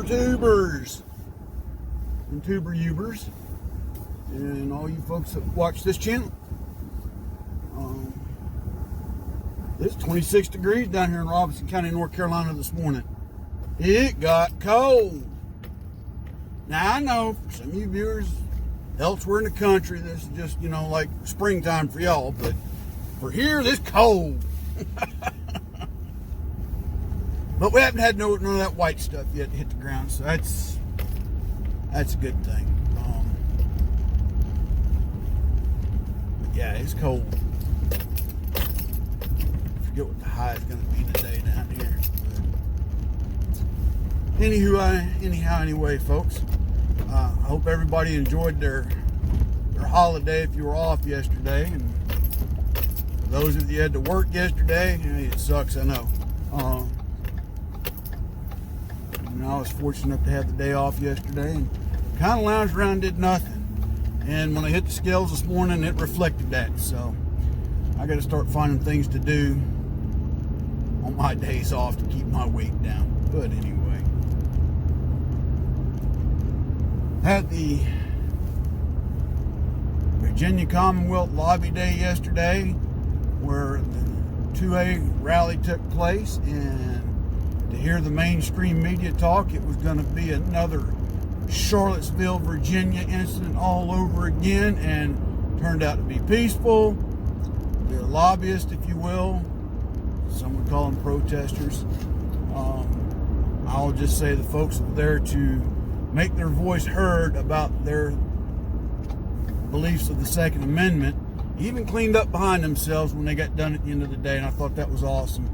tubers and tuber ubers and all you folks that watch this channel. It's 26 degrees down here in Robinson County, North Carolina this morning. It got cold. Now I know for some of you viewers elsewhere in the country, this is just, like springtime for y'all, but for here, this cold. But we haven't had none of that white stuff yet to hit the ground, so that's a good thing. But yeah, it's cold. I forget what the high is going to be today down here. But anyway, folks, I hope everybody enjoyed their holiday if you were off yesterday. And for those of you that had to work yesterday, it sucks, I know. I was fortunate enough to have the day off yesterday and kind of lounged around and did nothing. And when I hit the scales this morning, it reflected that. So I got to start finding things to do on my days off to keep my weight down. But anyway, had the Virginia Commonwealth Lobby Day yesterday, where the 2A rally took place, and to hear the mainstream media talk, it was going to be another Charlottesville, Virginia incident all over again, and turned out to be peaceful. The lobbyists, if you will, some would call them protesters, I'll just say the folks were there to make their voice heard about their beliefs of the Second Amendment, even cleaned up behind themselves when they got done at the end of the day, and I thought that was awesome.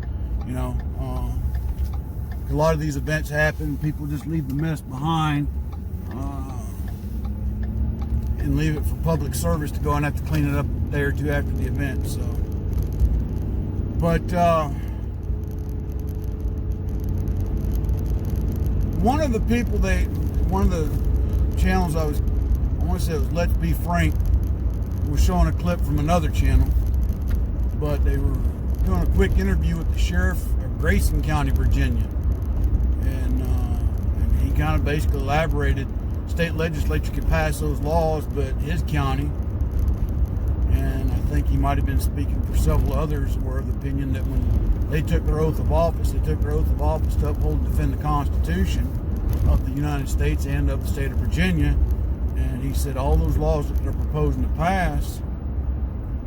A lot of these events happen, people just leave the mess behind and leave it for public service to go and have to clean it up a day or two after the event. So, but one of the channels I want to say it was Let's Be Frank, was showing a clip from another channel, but they were doing a quick interview with the sheriff of Grayson County, Virginia. And he kind of basically elaborated, state legislature could pass those laws, but his county, and I think he might have been speaking for several others, were of the opinion that when they took their oath of office, to uphold and defend the Constitution of the United States and of the state of Virginia. And he said all those laws that they're proposing to pass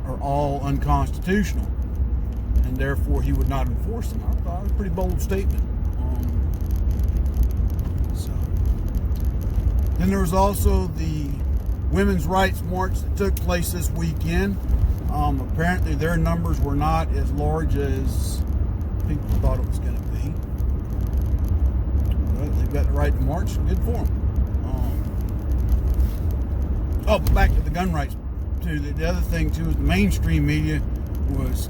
are all unconstitutional, and therefore he would not enforce them. I thought it was a pretty bold statement. Then there was also the Women's Rights March that took place this weekend. Apparently their numbers were not as large as people thought it was going to be. But they've got the right to march, good for them. But back to the gun rights too. The other thing too is the mainstream media was,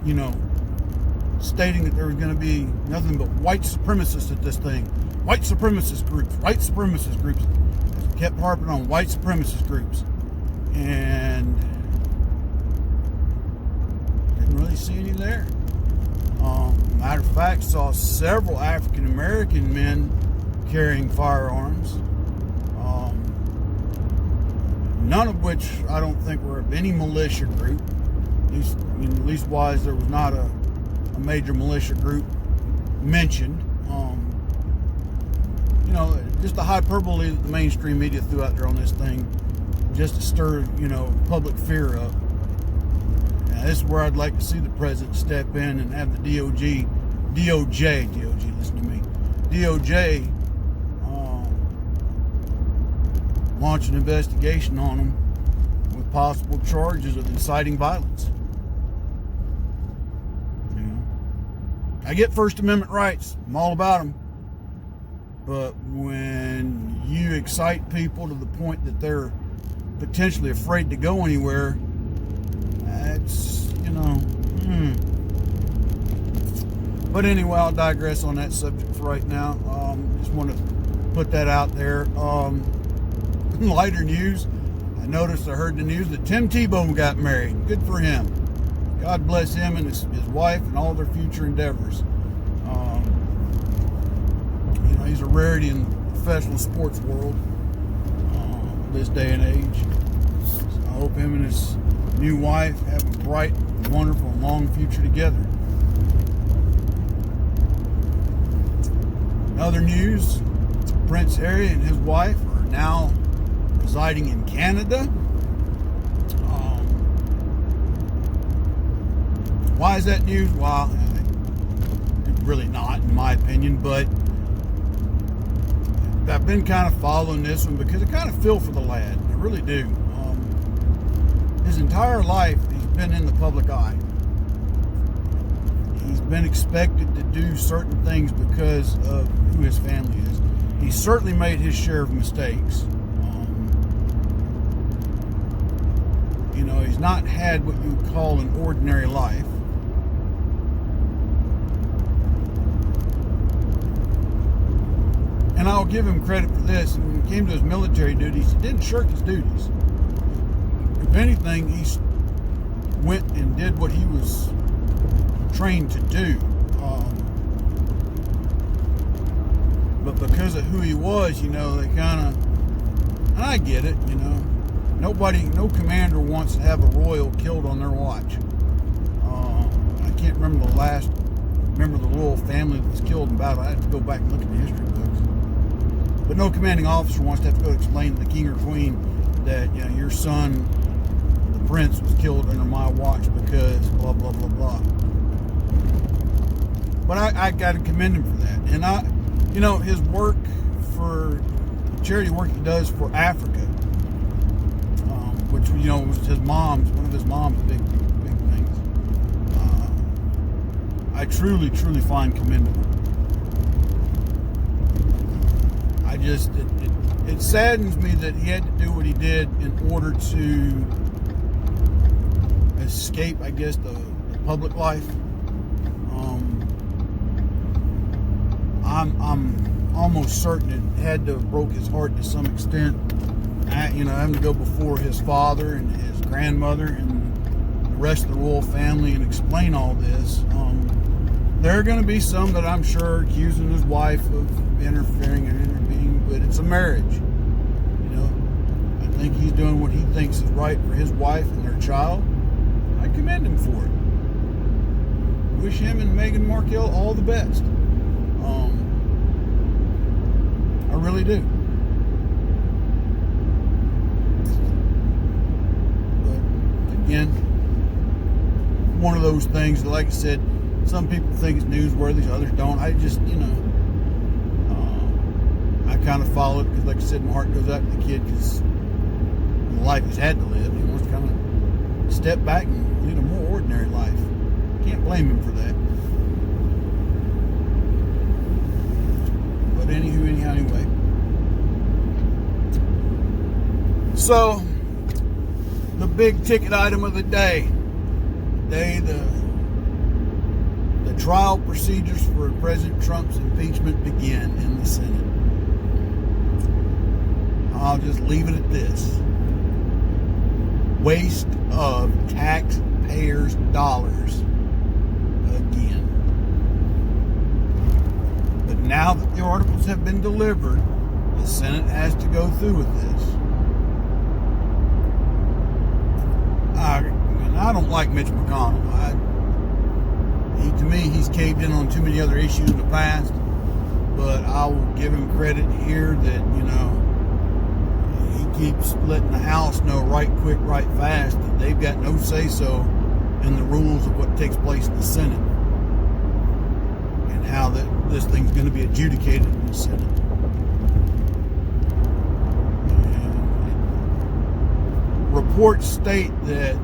stating that there was going to be nothing but white supremacists at this thing. White supremacist groups. Kept harping on white supremacist groups, and didn't really see any there. Matter of fact, saw several African American men carrying firearms, none of which I don't think were of any militia group. At least wise there was not a major militia group mentioned. Just the hyperbole that the mainstream media threw out there on this thing, just to stir, public fear up. Now, this is where I'd like to see the president step in and have the DOJ, listen to me, DOJ launch an investigation on them with possible charges of inciting violence. I get First Amendment rights. I'm all about them. But when you excite people to the point that they're potentially afraid to go anywhere, that's, But anyway, I'll digress on that subject for right now. Just want to put that out there. Lighter news. I heard the news that Tim Tebow got married. Good for him. God bless him and his wife and all their future endeavors. He's a rarity in the professional sports world this day and age. So I hope him and his new wife have a bright, wonderful, and long future together. In other news, Prince Harry and his wife are now residing in Canada. Why is that news? Well, really not, in my opinion, but I've been kind of following this one because I kind of feel for the lad. I really do. His entire life, he's been in the public eye. He's been expected to do certain things because of who his family is. He's certainly made his share of mistakes. He's not had what you would call an ordinary life. And I'll give him credit for this. When he came to his military duties, he didn't shirk his duties. If anything, he went and did what he was trained to do. But because of who he was, they kind of, and I get it, no commander wants to have a royal killed on their watch. I can't remember the last member of the royal family that was killed in battle. I have to go back and look at the history books. But no commanding officer wants to have to go explain to the king or queen that, your son, the prince, was killed under my watch because blah, blah, blah, blah. But I got to commend him for that. And his work for charity work he does for Africa, which, was one of his mom's big things. I truly, truly find commendable. It saddens me that he had to do what he did in order to escape, I guess, the public life. I'm almost certain it had to have broke his heart to some extent. Having to go before his father and his grandmother and the rest of the royal family and explain all this. There are going to be some that I'm sure are accusing his wife of interfering and intervening, but it's a marriage. I think he's doing what he thinks is right for his wife and their child. I commend him for it. Wish him and Meghan Markle all the best. I really do. But again, one of those things, like I said, some people think it's newsworthy, others don't. I just, I kind of follow it because, like I said, my heart goes out to the kid because the life he's had to live. He wants to kind of step back and lead a more ordinary life. Can't blame him for that. But anyway. So, the big ticket item of the day. The trial procedures for President Trump's impeachment begin in the Senate. I'll just leave it at this. Waste of taxpayers' dollars again. But now that the articles have been delivered, the Senate has to go through with this. I don't like Mitch McConnell. To me, he's caved in on too many other issues in the past. But I will give him credit here that, he keeps letting the House know right quick, right fast that they've got no say-so in the rules of what takes place in the Senate and how this thing's going to be adjudicated in the Senate. And reports state that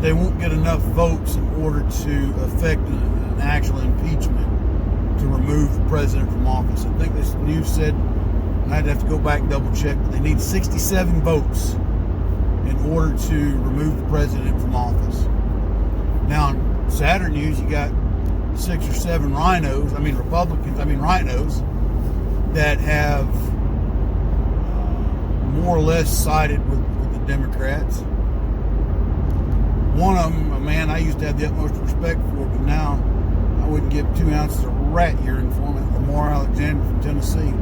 they won't get enough votes in order to effect an actual impeachment to remove the president from office. I think this news said, and I'd have to go back and double check, but they need 67 votes in order to remove the president from office. Now, in sadder news, you got 6 or 7 rhinos that have more or less sided with the Democrats. One of them, a man I used to have the utmost respect for, but now I wouldn't give 2 ounces of rat urine for him. Lamar Alexander from Tennessee.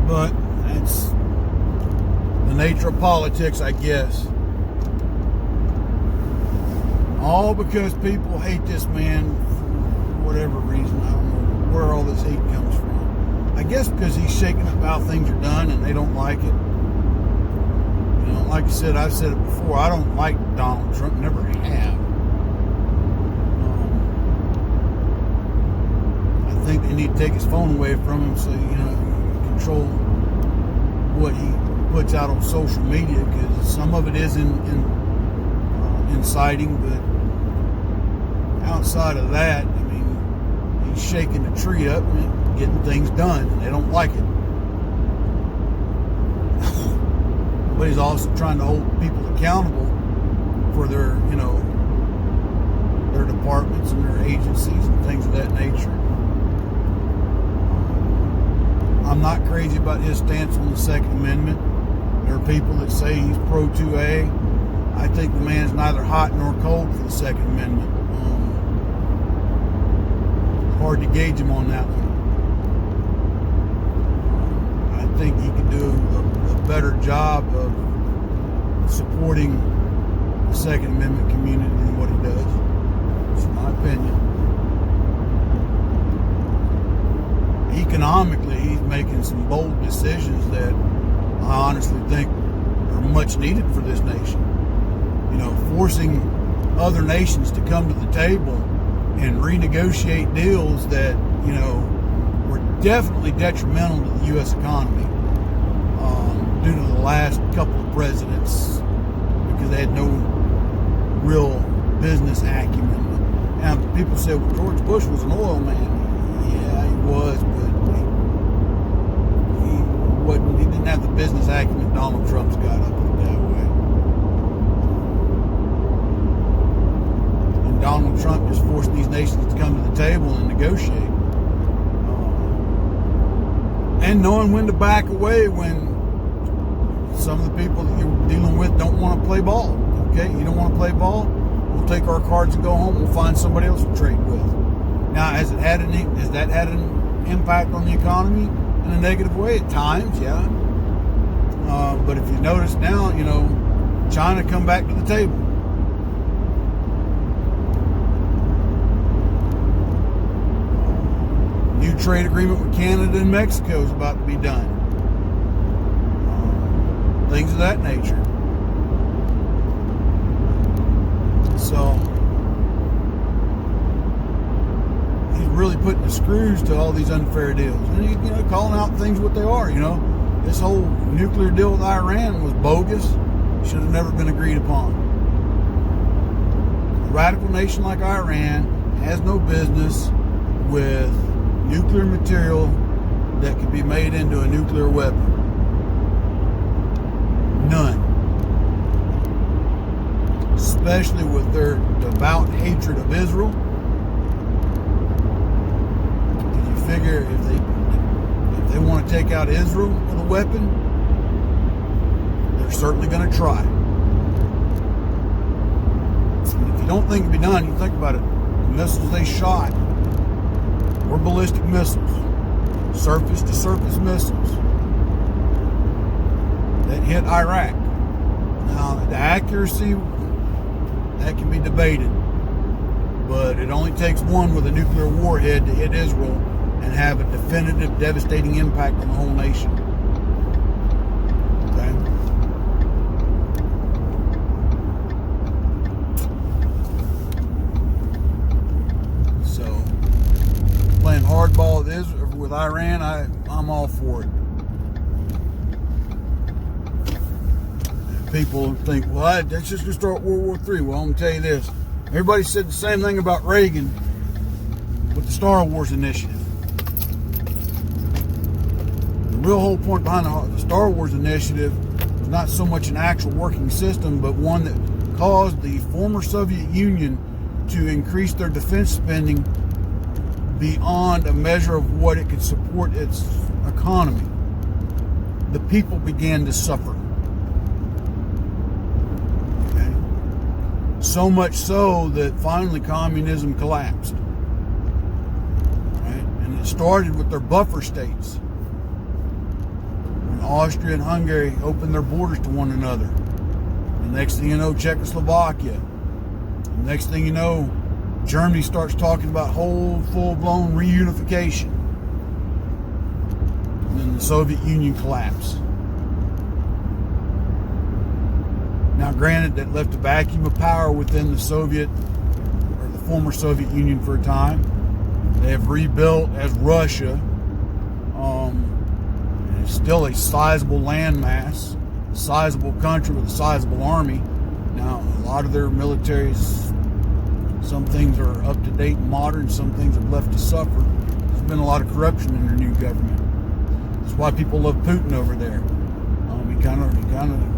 But that's the nature of politics, I guess. All because people hate this man for whatever reason. I don't know where all this hate comes from. I guess because he's shaking up how things are done and they don't like it. You know, like I said, I've said it before, I don't like Donald Trump, never have. I think they need to take his phone away from him so, you know, control what he puts out on social media, because some of it is inciting, but outside of that, I mean, he's shaking the tree up and getting things done, and they don't like it. But he's also trying to hold people accountable for their, you know, their departments and their agencies and things of that nature. I'm not crazy about his stance on the Second Amendment. There are people that say he's pro 2A. I think the man's neither hot nor cold for the Second Amendment. Hard to gauge him on that one. I think he could do a better job of supporting the Second Amendment community than what he does. It's my opinion. Economically, he's making some bold decisions that I honestly think are much needed for this nation. You know, forcing other nations to come to the table and renegotiate deals that, you know, were definitely detrimental to the U.S. economy due to the last couple of presidents, because they had no real business acumen. Now, people say, well, George Bush was an oil man. Yeah, he was, but he didn't have the business acumen Donald Trump's got, up it that way. And Donald Trump is forcing these nations to come to the table and negotiate. And knowing when to back away when some of the people that you're dealing with don't want to play ball. Okay, you don't want to play ball? We'll take our cards and go home. We'll find somebody else to trade with. Now, has that had an impact on the economy in a negative way? At times, yeah. But if you notice now, you know, China come back to the table. New trade agreement with Canada and Mexico is about to be done. Things of that nature. So he's really putting the screws to all these unfair deals, and he's, you know, calling out things what they are. You know, this whole nuclear deal with Iran was bogus. Should have never been agreed upon. A radical nation like Iran has no business with nuclear material that could be made into a nuclear weapon. None. Especially with their devout hatred of Israel. You figure if they want to take out Israel with a weapon, they're certainly going to try. And if you don't think it can be done, you think about it. The missiles they shot were ballistic missiles, surface-to-surface missiles that hit Iraq. Now, the accuracy, that can be debated, but it only takes one with a nuclear warhead to hit Israel and have a definitive, devastating impact on the whole nation. Okay? So, playing hardball with Iran, I'm all for it. People think, well, that's just going to start World War III. Well, I'm going to tell you this. Everybody said the same thing about Reagan with the Star Wars initiative. The real whole point behind the Star Wars initiative was not so much an actual working system, but one that caused the former Soviet Union to increase their defense spending beyond a measure of what it could support its economy. The people began to suffer. Okay? So much so that finally communism collapsed. Right? And it started with their buffer states. When Austria and Hungary opened their borders to one another. The next thing you know, Czechoslovakia. The next thing you know, Germany starts talking about whole full-blown reunification. And then the Soviet Union collapsed. Now, granted, that left a vacuum of power within the Soviet, or the former Soviet Union for a time. They have rebuilt as Russia. It's still a sizable landmass, a sizable country with a sizable army. Now, a lot of their militaries, some things are up to date and modern, some things have left to suffer. There's been a lot of corruption in their new government. That's why people love Putin over there. He kind of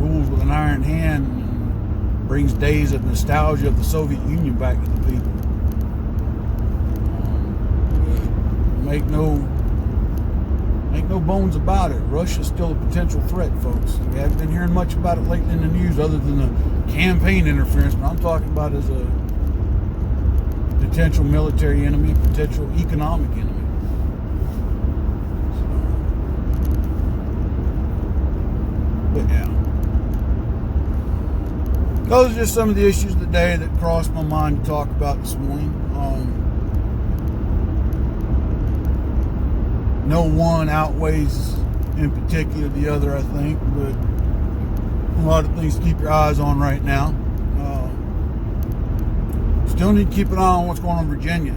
rules with an iron hand and brings days of nostalgia of the Soviet Union back to the people. Make no bones about it. Russia's still a potential threat, folks. We haven't been hearing much about it lately in the news other than the campaign interference, but I'm talking about as a potential military enemy, potential economic enemy. But yeah. Those are just some of the issues of the day that crossed my mind to talk about this morning. No one outweighs in particular the other, I think, but a lot of things to keep your eyes on right now. Still need to keep an eye on what's going on in Virginia.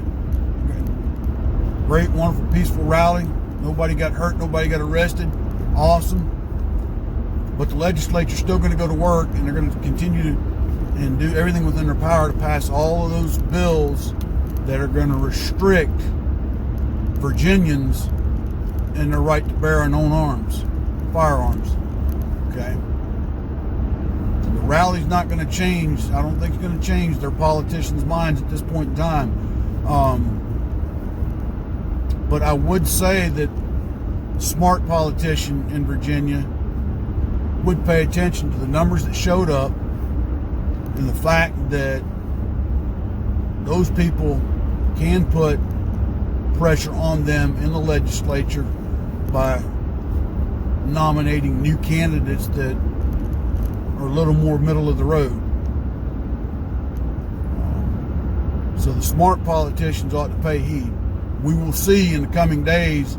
Great, wonderful, peaceful rally. Nobody got hurt, nobody got arrested. Awesome. But the legislature's still going to go to work, and they're going to continue to and do everything within their power to pass all of those bills that are going to restrict Virginians in their right to bear and own arms, firearms. Okay? The rally's not going to change. I don't think it's going to change their politicians' minds at this point in time. But I would say that a smart politician in Virginia would pay attention to the numbers that showed up and the fact that those people can put pressure on them in the legislature by nominating new candidates that are a little more middle of the road. So the smart politicians ought to pay heed. We will see in the coming days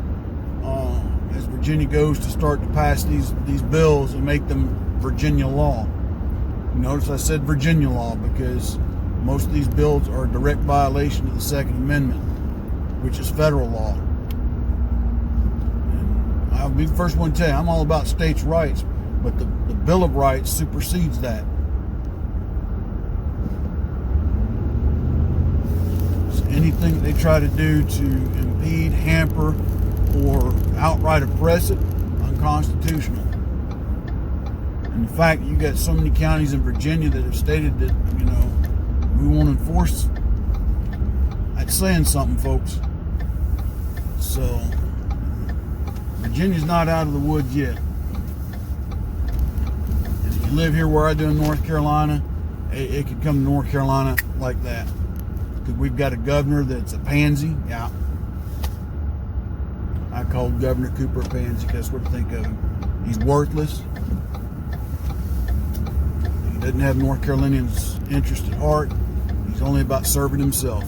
as Virginia goes to start to pass these bills and make them Virginia law. Notice I said Virginia law because most of these bills are a direct violation of the Second Amendment, which is federal law. And I'll be the first one to tell you, I'm all about states' rights, but the Bill of Rights supersedes that. So anything that they try to do to impede, hamper, or outright oppress it, unconstitutional. And the fact that you got so many counties in Virginia that have stated that, we won't enforce, that's saying something, folks. So, Virginia's not out of the woods yet. And if you live here where I do in North Carolina, it could come to North Carolina like that. Because we've got a governor that's a pansy. Yeah. I called Governor Cooper a pansy. That's what I think of him. He's worthless. He doesn't have North Carolinians' interest at heart. He's only about serving himself.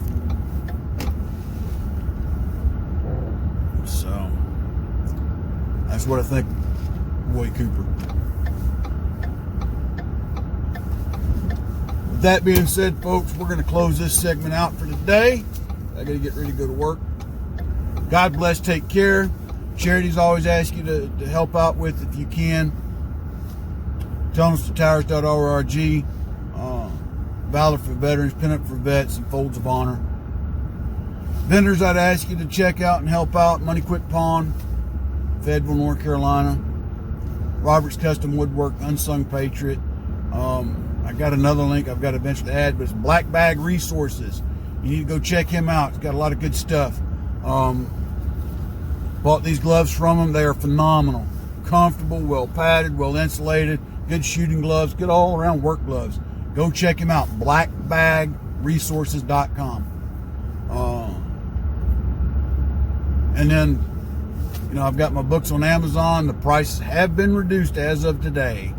So, that's what I think of Roy Cooper. With that being said, folks, we're going to close this segment out for today. I got to get ready to go to work. God bless, take care. Charities always ask you to help out with if you can. TonesToTowers.org. Valor for Veterans, Pin Up for Vets, and Folds of Honor. Vendors I'd ask you to check out and help out. Money Quick Pawn, Fayetteville, North Carolina. Robert's Custom Woodwork, Unsung Patriot. I got another link I've got to eventually add, but it's Black Bag Resources. You need to go check him out. He's got a lot of good stuff. Bought these gloves from him. They are phenomenal. Comfortable, well padded, well insulated. Good shooting gloves. Good all around work gloves. Go check him out, blackbagresources.com. And then, I've got my books on Amazon. The prices have been reduced as of today.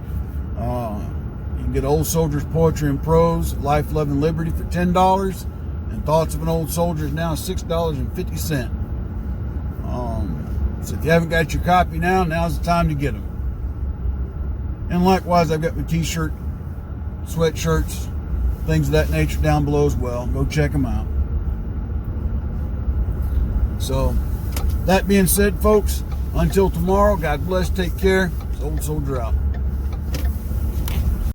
You can get Old Soldier's Poetry and Prose, Life, Love, and Liberty for $10. And Thoughts of an Old Soldier is now $6.50. So if you haven't got your copy now, now's the time to get them. And likewise, I've got my t-shirt, sweatshirts, things of that nature down below as well. Go check them out. So, that being said, folks, until tomorrow, God bless, take care. Old Soldier out.